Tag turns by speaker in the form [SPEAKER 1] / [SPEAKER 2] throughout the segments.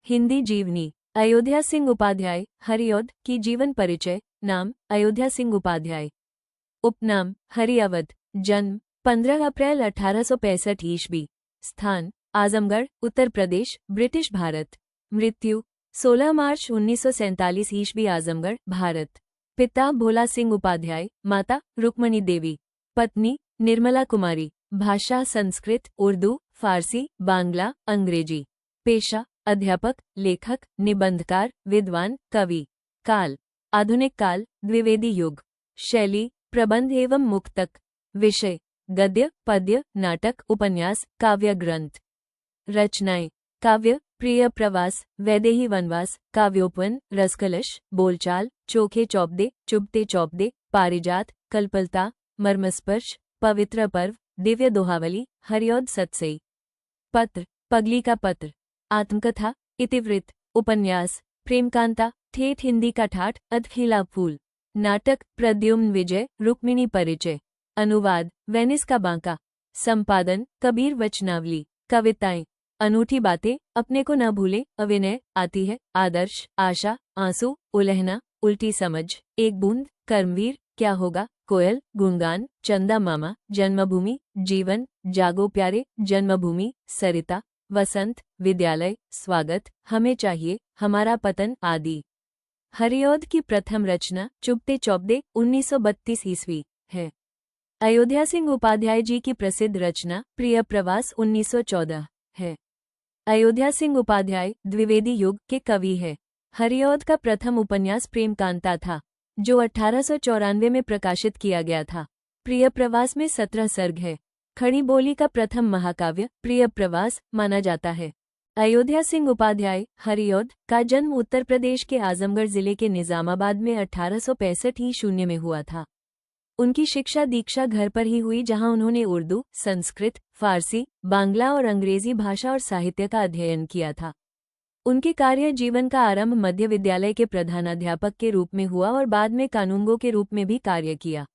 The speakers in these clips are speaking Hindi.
[SPEAKER 1] हिंदी जीवनी। अयोध्या सिंह उपाध्याय हरिऔध की जीवन परिचय। नाम अयोध्या सिंह उपाध्याय। उपनाम हरिअवध। जन्म 15 अप्रैल 1865 ईस्वी। स्थान आजमगढ़ उत्तर प्रदेश ब्रिटिश भारत। मृत्यु 16 मार्च 1947 ईस्वी आजमगढ़ भारत। पिता भोला सिंह उपाध्याय, माता रुक्मणी देवी। पत्नी निर्मला कुमारी। भाषा संस्कृत, उर्दू, फारसी, बांग्ला, अंग्रेजी। पेशा अध्यापक, लेखक, निबंधकार, विद्वान, कवि। काल आधुनिक काल, द्विवेदी युग। शैली प्रबंध एवं मुक्तक। विषय गद्य, पद्य, नाटक, उपन्यास, काव्य ग्रंथ। रचनाएं काव्य प्रिय प्रवास, वैदेही वनवास, काव्योपवन, रसकलश, बोलचाल, चोखे चौपदे, चुभते चौपदे, पारिजात, कल्पलता, मर्मस्पर्श, पवित्र पर्व, दिव्य दोहावली, हरिऔध सतसई। पत्र पगली का पत्र। आत्मकथा इतिवृत्त, उपन्यास प्रेमकांता, ठेठ हिंदी का ठाठ, अधखिला फूल। नाटक प्रद्युम्न विजय, रुक्मिणी परिचय। अनुवाद वेनिस का बांका। संपादन कबीर वचनावली। कविताएं अनूठी बातें, अपने को न भूले, अविनय, आती है, आदर्श, आशा, आंसू, उलहना, उल्टी समझ, एक बूंद, कर्मवीर, क्या होगा, कोयल, गुणगान, चंदा मामा, जन्मभूमि, जीवन, जागो प्यारे, जन्मभूमि, सरिता, वसंत, विद्यालय, स्वागत, हमें चाहिए, हमारा पतन आदि। हरिऔध की प्रथम रचना चुभते चौपदे 1932 ईस्वी है। अयोध्या सिंह उपाध्याय जी की प्रसिद्ध रचना प्रिय प्रवास 1914 है। अयोध्या सिंह उपाध्याय द्विवेदी युग के कवि है। हरिऔध का प्रथम उपन्यास प्रेमकांता था, जो 1894 में प्रकाशित किया गया था। प्रिय प्रवास में 17 सर्ग है। खड़ी बोली का प्रथम महाकाव्य प्रिय प्रवास माना जाता है। अयोध्या सिंह उपाध्याय हरिऔध का जन्म उत्तर प्रदेश के आजमगढ़ जिले के निजामाबाद में 1865 ईस्वी में हुआ था। उनकी शिक्षा दीक्षा घर पर ही हुई, जहां उन्होंने उर्दू, संस्कृत, फारसी, बांग्ला और अंग्रेजी भाषा और साहित्य का अध्ययन किया था। उनके कार्य जीवन का आरंभ मध्य विद्यालय के प्रधानाध्यापक के रूप में हुआ और बाद में कानूनगो के रूप में भी कार्य किया।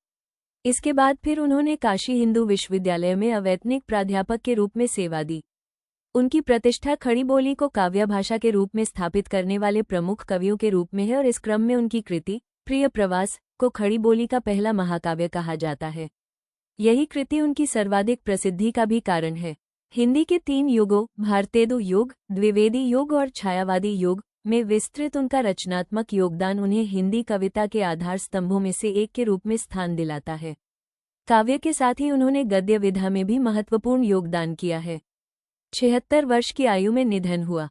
[SPEAKER 1] इसके बाद फिर उन्होंने काशी हिंदू विश्वविद्यालय में अवैतनिक प्राध्यापक के रूप में सेवा दी। उनकी प्रतिष्ठा खड़ी बोली को काव्य भाषा के रूप में स्थापित करने वाले प्रमुख कवियों के रूप में है और इस क्रम में उनकी कृति प्रिय प्रवास को खड़ी बोली का पहला महाकाव्य कहा जाता है। यही कृति उनकी सर्वाधिक प्रसिद्धि का भी कारण है। हिंदी के 3 युगों भारतेदु युग, द्विवेदी युग और छायावादी युग में विस्तृत उनका रचनात्मक योगदान उन्हें हिंदी कविता के आधार स्तंभों में से एक के रूप में स्थान दिलाता है। काव्य के साथ ही उन्होंने गद्य विधा में भी महत्वपूर्ण योगदान किया है। 76 वर्ष की आयु में निधन हुआ।